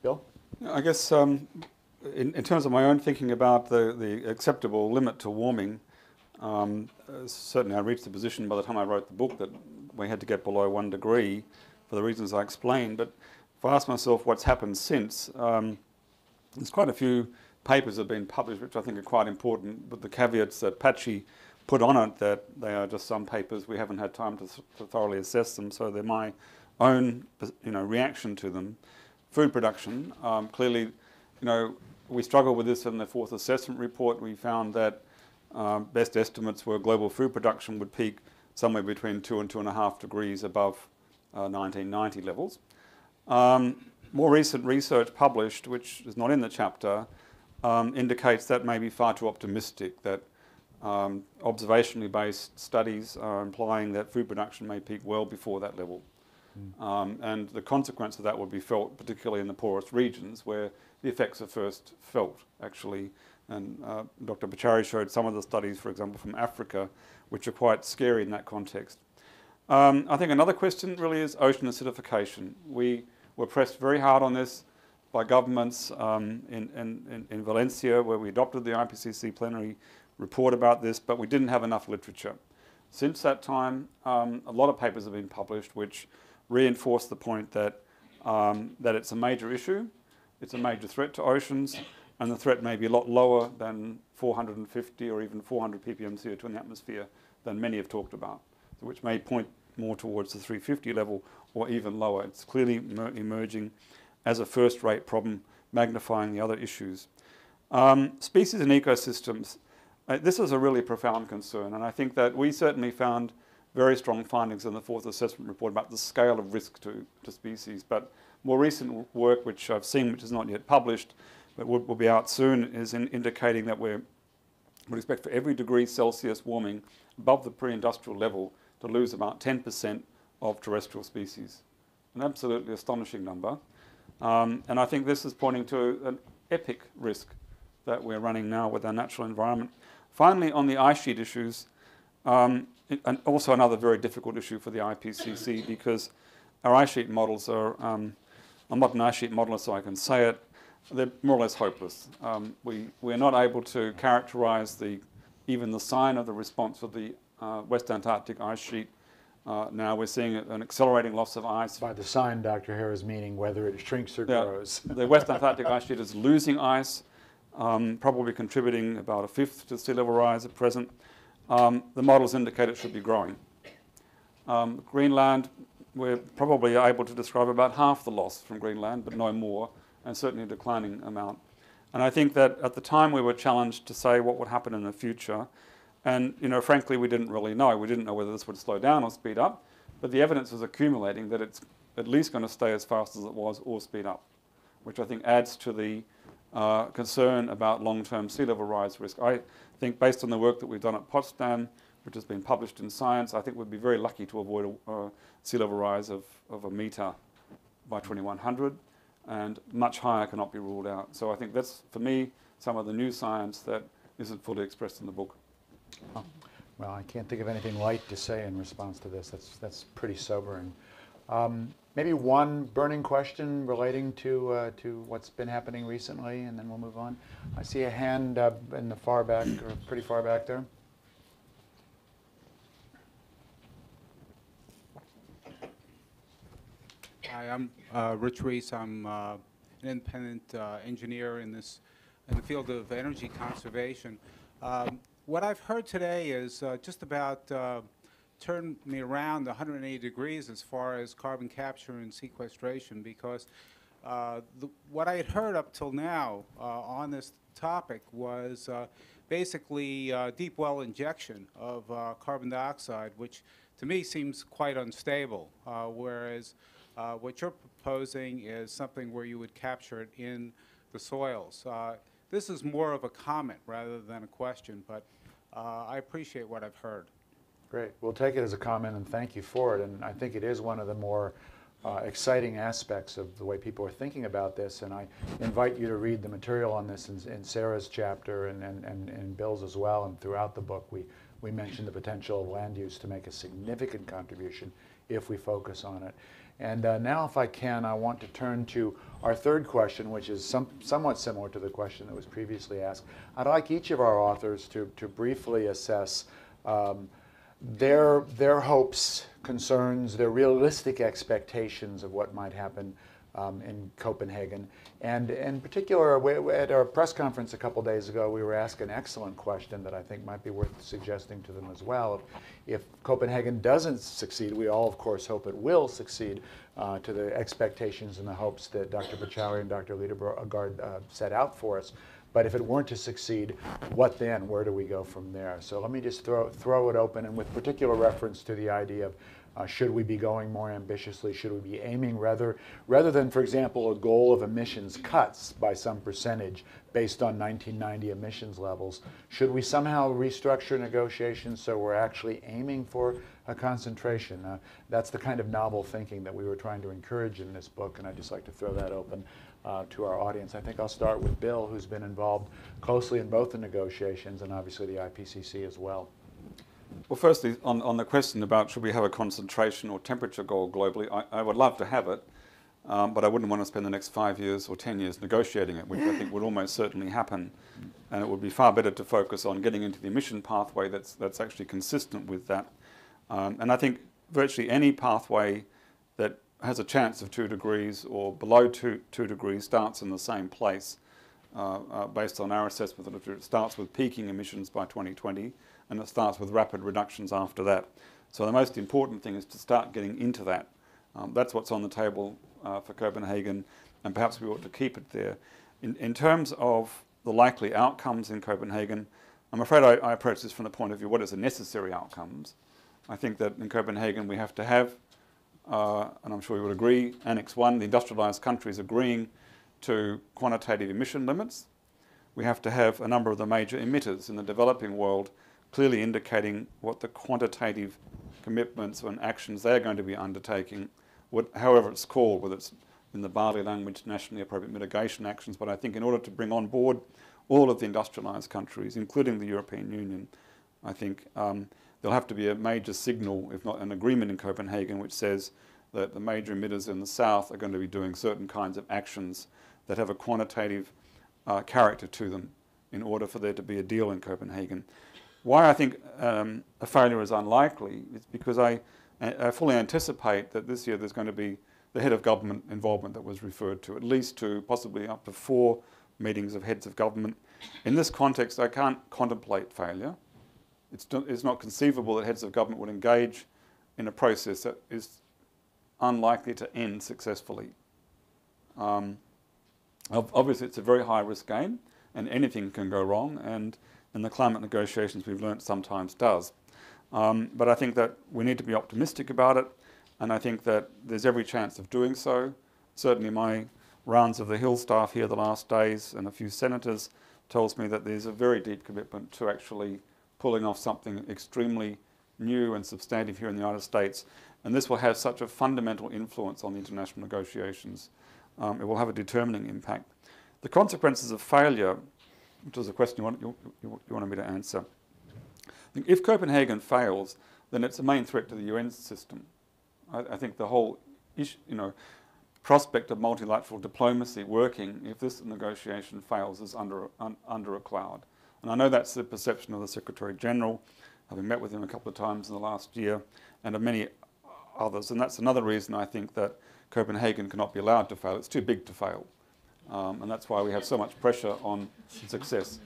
Bill? I guess in terms of my own thinking about the acceptable limit to warming, certainly I reached the position by the time I wrote the book that we had to get below 1 degree for the reasons I explained. But if I ask myself what's happened since, there's quite a few papers that have been published which I think are quite important, with the caveats that Patchy put on it that they are just some papers. We haven't had time to thoroughly assess them, so they're my own reaction to them. Food production, clearly, we struggled with this in the fourth assessment report. We found that best estimates were global food production would peak somewhere between 2 and 2.5 degrees above 1990 levels. More recent research published, which is not in the chapter, indicates that may be far too optimistic, that observationally based studies are implying that food production may peak well before that level. And the consequence of that would be felt particularly in the poorest regions where the effects are first felt, actually. And Dr. Bachari showed some of the studies, for example, from Africa, which are quite scary in that context. I think another question really is ocean acidification. We were pressed very hard on this by governments in Valencia, where we adopted the IPCC plenary report about this, but we didn't have enough literature. Since that time, a lot of papers have been published which reinforce the point that it's a major issue, it's a major threat to oceans, and the threat may be a lot lower than 450 or even 400 ppm CO2 in the atmosphere than many have talked about, which may point more towards the 350 level or even lower. It's clearly emerging as a first-rate problem, magnifying the other issues. Species and ecosystems. This is a really profound concern, and I think that we certainly found very strong findings in the fourth assessment report about the scale of risk to species. But more recent work, which I've seen, which is not yet published, but will be out soon, is indicating that we expect for every degree Celsius warming above the pre-industrial level to lose about 10% of terrestrial species. An absolutely astonishing number. And I think this is pointing to an epic risk that we're running now with our natural environment. Finally, on the ice sheet issues, and also another very difficult issue for the IPCC, because our ice sheet models are, I'm not an ice sheet modeler, so I can say it, they're more or less hopeless. We're not able to characterize even the sign of the response of the West Antarctic ice sheet. Now we're seeing an accelerating loss of ice. By the sign, Dr. Hare is meaning whether it shrinks or grows. The West Antarctic ice sheet is losing ice, probably contributing about 1/5 to sea level rise at present. The models indicate it should be growing. Greenland, we're probably able to describe about half the loss from Greenland, but no more, and certainly a declining amount. And I think that at the time we were challenged to say what would happen in the future. And frankly, we didn't really know. We didn't know whether this would slow down or speed up, but the evidence was accumulating that it's at least going to stay as fast as it was or speed up, which I think adds to the concern about long-term sea level rise risk. I think based on the work that we've done at Potsdam, which has been published in Science, I think we'd be very lucky to avoid a sea level rise of 1 metre by 2100, and much higher cannot be ruled out. So I think that's, for me, some of the new science that isn't fully expressed in the book. Oh, well, I can't think of anything light to say in response to this. That's pretty sobering. Maybe one burning question relating to what's been happening recently, and then we'll move on. I see a hand in the far back, or pretty far back there. Hi, I'm Rich Reese. I'm an independent engineer in the field of energy conservation. What I've heard today is just about turned me around 180 degrees as far as carbon capture and sequestration, because what I had heard up till now on this topic was basically deep well injection of carbon dioxide, which to me seems quite unstable, whereas what you're proposing is something where you would capture it in the soils. This is more of a comment rather than a question, but I appreciate what I've heard. Great. We'll take it as a comment, and thank you for it. And I think it is one of the more exciting aspects of the way people are thinking about this. And I invite you to read the material on this in Sara's chapter and Bill's as well. And throughout the book, we mention the potential of land use to make a significant contribution if we focus on it. And now, if I can, I want to turn to our third question, which is somewhat similar to the question that was previously asked. I'd like each of our authors to briefly assess their hopes, concerns, their realistic expectations of what might happen in Copenhagen. And in particular, at our press conference a couple days ago, we were asked an excellent question that I think might be worth suggesting to them as well. If Copenhagen doesn't succeed, we all, of course, hope it will succeed to the expectations and the hopes that Dr. Pachauri and Dr. Lidegaard set out for us. But if it weren't to succeed, what then? Where do we go from there? So let me just throw it open, and with particular reference to the idea of should we be going more ambitiously? Should we be aiming rather than, for example, a goal of emissions cuts by some percentage based on 1990 emissions levels? Should we somehow restructure negotiations so we're actually aiming for a concentration? That's the kind of novel thinking that we were trying to encourage in this book, and I'd just like to throw that open to our audience. I think I'll start with Bill, who's been involved closely in both the negotiations and obviously the IPCC as well. Well, firstly, on the question about should we have a concentration or temperature goal globally, I would love to have it, but I wouldn't want to spend the next 5 years or 10 years negotiating it, which I think would almost certainly happen. And it would be far better to focus on getting into the emission pathway that's actually consistent with that. And I think virtually any pathway that has a chance of 2 degrees or below 2 degrees starts in the same place. Based on our assessment, it starts with peaking emissions by 2020, and it starts with rapid reductions after that. So the most important thing is to start getting into that. That's what's on the table for Copenhagen, and perhaps we ought to keep it there. In terms of the likely outcomes in Copenhagen, I'm afraid I approach this from the point of view, what is the necessary outcomes? I think that in Copenhagen we have to have, and I'm sure you would agree, Annex 1, the industrialized countries agreeing to quantitative emission limits. We have to have a number of the major emitters in the developing world clearly indicating what the quantitative commitments and actions they're going to be undertaking, however it's called, whether it's in the Bali language, nationally appropriate mitigation actions. But I think in order to bring on board all of the industrialized countries, including the European Union, I think there'll have to be a major signal, if not an agreement in Copenhagen, which says that the major emitters in the south are going to be doing certain kinds of actions that have a quantitative character to them in order for there to be a deal in Copenhagen. Why I think a failure is unlikely is because I fully anticipate that this year there's going to be the head of government involvement that was referred to, at least 2, possibly up to 4 meetings of heads of government. In this context, I can't contemplate failure. It's not conceivable that heads of government would engage in a process that is unlikely to end successfully. Obviously, it's a very high-risk game, and anything can go wrong, and in the climate negotiations we've learnt sometimes does. But I think that we need to be optimistic about it, and I think that there's every chance of doing so. Certainly my rounds of the Hill staff here the last days and a few senators tells me that there's a very deep commitment to actually pulling off something extremely new and substantive here in the United States. And this will have such a fundamental influence on the international negotiations. It will have a determining impact. The consequences of failure, which is a question you wanted me to answer. I think if Copenhagen fails, then it's a main threat to the UN system. I think the whole prospect of multilateral diplomacy working, if this negotiation fails, is under a cloud. And I know that's the perception of the Secretary General, having met with him a couple of times in the last year, and of many others. And that's another reason I think that Copenhagen cannot be allowed to fail. It's too big to fail. And that's why we have so much pressure on success.